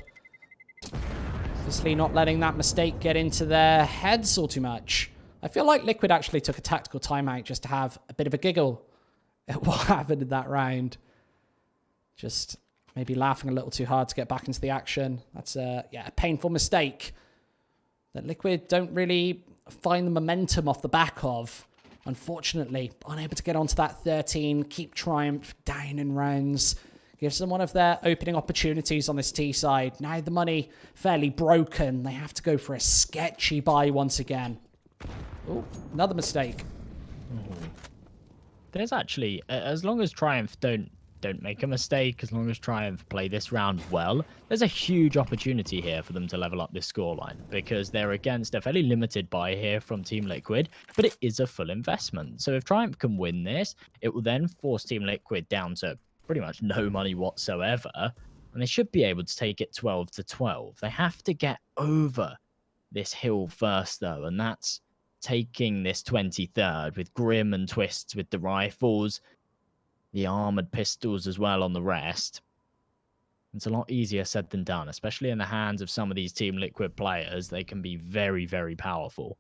Obviously not letting that mistake get into their heads all too much. I feel like Liquid actually took a tactical timeout just to have a bit of a giggle at what happened in that round. Just maybe laughing a little too hard to get back into the action. That's a painful mistake that Liquid don't really find the momentum off the back of. Unfortunately, unable to get onto that 13, keep Triumph down in rounds. Gives them one of their opening opportunities on this T side. Now the money fairly broken. They have to go for a sketchy buy once again. Oh, another mistake. There's actually, as long as Triumph don't make a mistake, as long as Triumph play this round well, there's a huge opportunity here for them to level up this scoreline, because they're against a fairly limited buy here from Team Liquid, but it is a full investment. So if Triumph can win this, it will then force Team Liquid down to pretty much no money whatsoever. and they should be able to take it 12-12. They have to get over this hill first, though, and that's taking this 23rd with Grim and Twists with the rifles, the armored pistols as well on the rest. It's a lot easier said than done, especially in the hands of some of these Team Liquid players. They can be very, very powerful.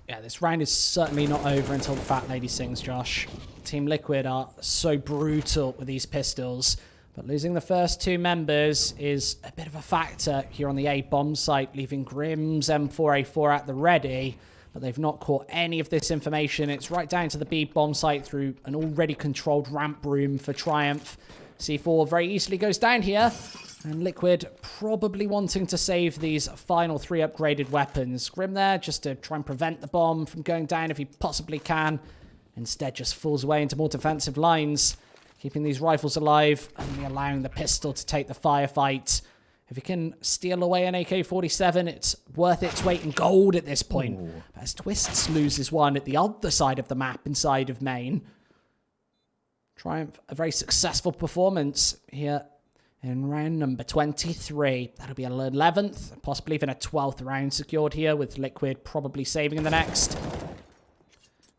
Yeah, this round is certainly not over until the Fat Lady sings, Josh. Team Liquid are so brutal with these pistols, but losing the first 2 members is a bit of a factor here on the A bomb site, leaving Grim's M4A4 at the ready, but they've not caught any of this information. It's right down to the B bomb site through an already controlled ramp room for Triumph. C4 very easily goes down here, and Liquid probably wanting to save these final 3 upgraded weapons. Grim there just to try and prevent the bomb from going down if he possibly can. Instead just falls away into more defensive lines, keeping these rifles alive, only allowing the pistol to take the firefight. If he can steal away an AK-47, it's worth its weight in gold at this point. But as Twists loses one at the other side of the map inside of main. Triumph, a very successful performance here in round number 23. That'll be an 11th, possibly even a 12th round secured here, with Liquid probably saving in the next.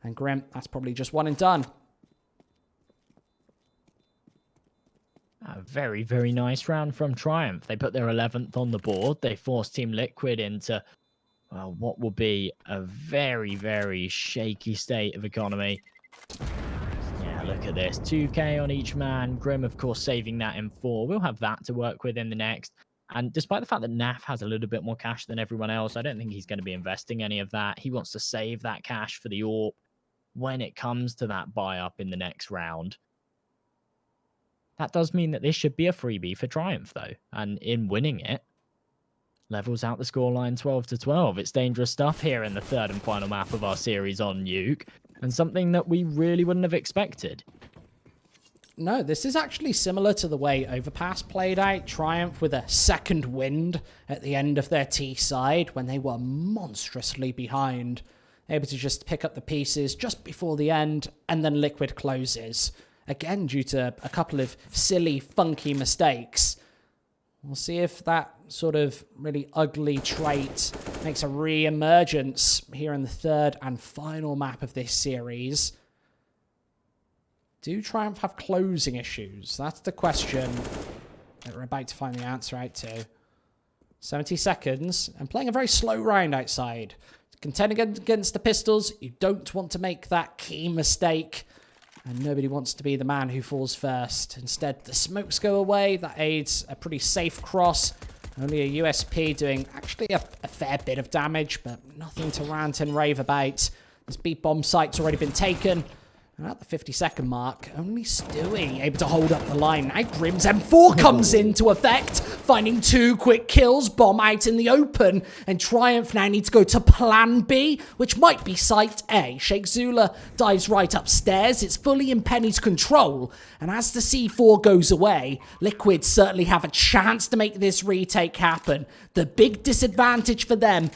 And Grim, that's probably just one and done. A very, very nice round from Triumph. They put their 11th on the board. They forced Team Liquid into, well, what will be a very, very shaky state of economy. Yeah, look at this. 2k on each man. Grim, of course, saving that in 4. We'll have that to work with in the next. And despite the fact that Naf has a little bit more cash than everyone else, I don't think he's going to be investing any of that. He wants to save that cash for the AWP when it comes to that buy-up in the next round. That does mean that this should be a freebie for Triumph, though. And in winning it, levels out the scoreline 12-12. It's dangerous stuff here in the 3rd and final map of our series on Nuke, and something that we really wouldn't have expected. No, this is actually similar to the way Overpass played out. Triumph with a second wind at the end of their T side when they were monstrously behind. Able to just pick up the pieces just before the end, and then Liquid closes. Again, due to a couple of silly, funky mistakes. We'll see if that sort of really ugly trait makes a re-emergence here in the 3rd and final map of this series. Do Triumph have closing issues? That's the question that we're about to find the answer out to. 70 seconds, and playing a very slow round outside. Contending against the pistols, you don't want to make that key mistake. And nobody wants to be the man who falls first. Instead, the smokes go away. That aids a pretty safe cross. Only a USP doing actually a fair bit of damage, but nothing to rant and rave about. This B bomb site's already been taken. And at the 50-second mark, only Stewie able to hold up the line. Now Grim's M4 comes into effect, finding 2 quick kills, bomb out in the open, and Triumph now need to go to plan B, which might be site A. Sheikh Zula dives right upstairs. It's fully in Penny's control, and as the C4 goes away, Liquid certainly have a chance to make this retake happen. The big disadvantage for them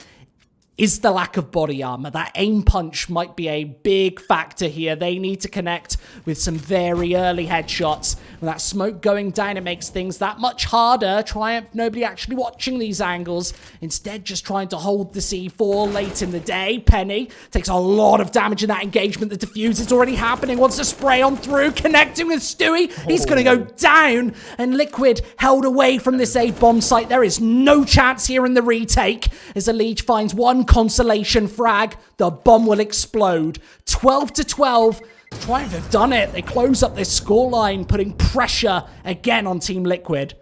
is the lack of body armor. That aim punch might be a big factor here. They need to connect with some very early headshots. With that smoke going down, it makes things that much harder. Triumph, nobody actually watching these angles. Instead, just trying to hold the C4 late in the day. Penny takes a lot of damage in that engagement. The defuse is already happening. Wants to spray on through, connecting with Stewie. He's going to go down, and Liquid held away from this A bomb site. There is no chance here in the retake as the Leech finds one consolation frag. The bomb will explode. 12-12. Triumph have done it. They close up this scoreline, putting pressure again on Team Liquid.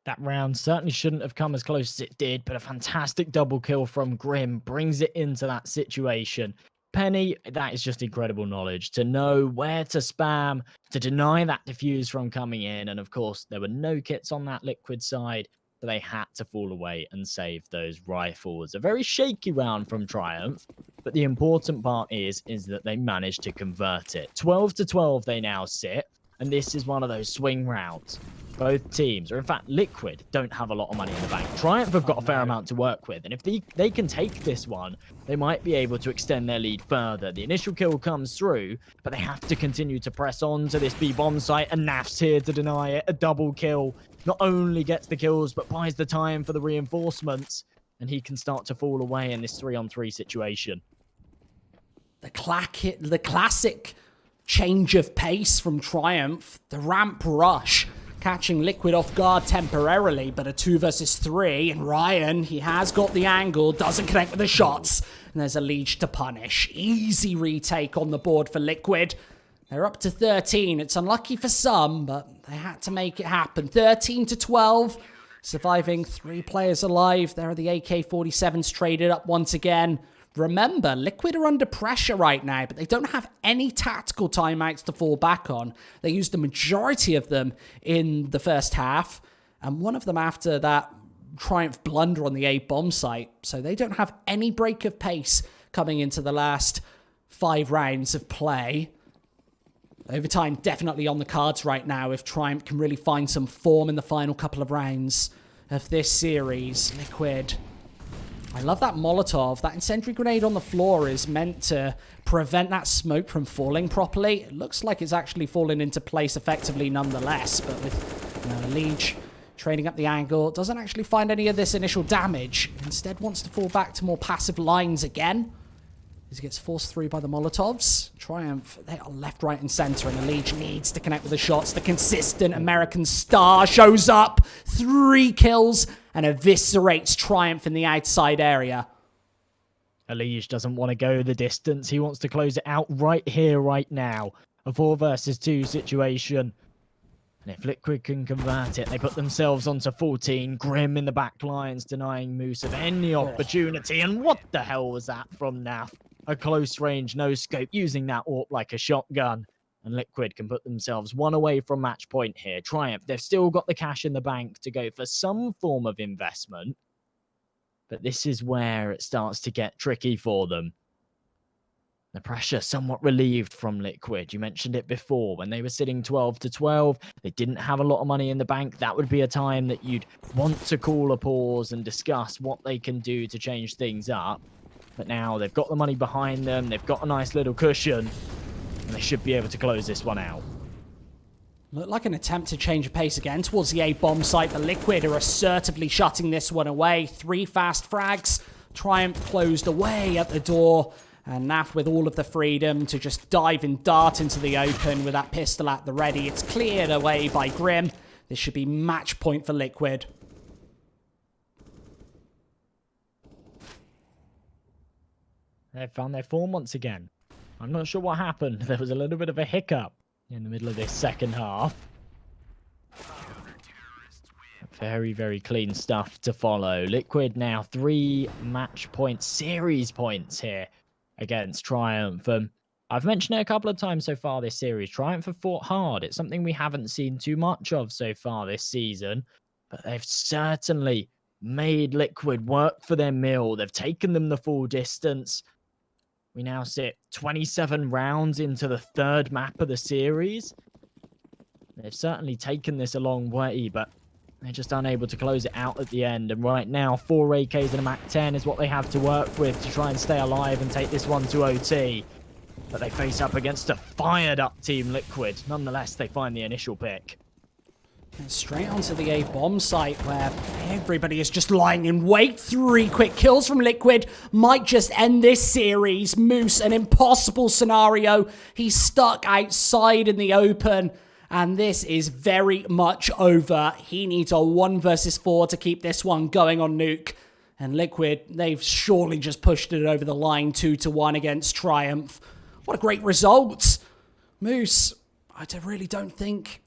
That round certainly shouldn't have come as close as it did, but a fantastic double kill from Grim brings it into that situation. Penny, that is just incredible knowledge to know where to spam, to deny that defuse from coming in. And of course, there were no kits on that Liquid side, so they had to fall away and save those rifles. A very shaky round from Triumph, but the important part is that they managed to convert it. 12-12 they now sit. And this is one of those swing rounds. Both teams, or in fact, Liquid, don't have a lot of money in the bank. Triumph have got a fair amount to work with. And if they can take this one, they might be able to extend their lead further. The initial kill comes through, but they have to continue to press on to this B bomb site. And Naf's here to deny it. A double kill. Not only gets the kills, but buys the time for the reinforcements. And he can start to fall away in this 3-on-3 situation. The classic change of pace from Triumph. The ramp rush. Catching Liquid off guard temporarily, but a 2 versus 3, and Ryan, he has got the angle, doesn't connect with the shots, and there's a Leech to punish. Easy retake on the board for Liquid. They're up to 13. It's unlucky for some, but they had to make it happen. 13 to 12, surviving 3 players alive. There are the AK-47s traded up once again. Remember, Liquid are under pressure right now, but they don't have any tactical timeouts to fall back on. They used the majority of them in the first half, and one of them after that Triumph blunder on the A bomb site. So they don't have any break of pace coming into the last 5 rounds of play. Overtime definitely on the cards right now if Triumph can really find some form in the final couple of rounds of this series. Liquid, I love that Molotov. That incendiary grenade on the floor is meant to prevent that smoke from falling properly. It looks like it's actually fallen into place effectively nonetheless, but with Leech trading up the angle, doesn't actually find any of this initial damage. Instead wants to fall back to more passive lines again. As he gets forced through by the Molotovs. Triumph, they are left, right, and center, and the Leech needs to connect with the shots. The consistent American star shows up. 3 kills and eviscerates Triumph in the outside area. Elige doesn't want to go the distance. He wants to close it out right here, right now. A 4 versus 2 situation. And if Liquid can convert it, they put themselves onto 14. Grim in the back lines, denying Moose of any opportunity. And what the hell was that from Naf? A close range, no scope, using that AWP like a shotgun. And Liquid can put themselves 1 away from match point here. Triumph, they've still got the cash in the bank to go for some form of investment. But this is where it starts to get tricky for them. The pressure somewhat relieved from Liquid. You mentioned it before. When they were sitting 12 to 12, they didn't have a lot of money in the bank. That would be a time that you'd want to call a pause and discuss what they can do to change things up. But now they've got the money behind them. They've got a nice little cushion. And they should be able to close this one out. Looked like an attempt to change of pace again towards the A bomb site. The Liquid are assertively shutting this one away. 3 fast frags. Triumph closed away at the door. And Naf with all of the freedom to just dive and dart into the open with that pistol at the ready. It's cleared away by Grim. This should be match point for Liquid. They've found their form once again. I'm not sure what happened. There was a little bit of a hiccup in the middle of this second half. Very, very clean stuff to follow. Liquid now 3 match points, series points here against Triumph. I've mentioned it a couple of times so far this series. Triumph have fought hard. It's something we haven't seen too much of so far this season. But they've certainly made Liquid work for their mill. They've taken them the full distance. We now sit 27 rounds into the 3rd map of the series. They've certainly taken this a long way, but they're just unable to close it out at the end. And right now, 4 AKs and a MAC-10 is what they have to work with to try and stay alive and take this one to OT. But they face up against a fired-up Team Liquid. Nonetheless, they find the initial pick. And straight onto the A bomb site where everybody is just lying in wait. 3 quick kills from Liquid might just end this series. Moose, an impossible scenario. He's stuck outside in the open. And this is very much over. He needs a 1 versus 4 to keep this one going on Nuke. And Liquid, they've surely just pushed it over the line 2-1 against Triumph. What a great result. Moose, I really don't think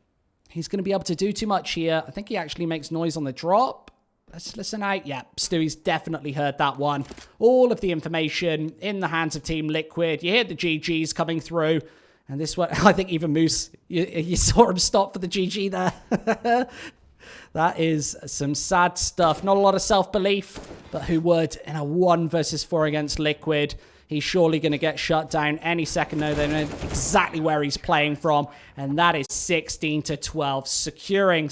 he's going to be able to do too much here. I think he actually makes noise on the drop. Let's listen out. Yeah, Stewie's definitely heard that one. All of the information in the hands of Team Liquid. You hear the GGs coming through. And this one, I think even Moose, you saw him stop for the GG there. That is some sad stuff. Not a lot of self-belief, but who would in a 1 versus 4 against Liquid? He's surely going to get shut down any second now. They know exactly where he's playing from, and that is 16-12, securing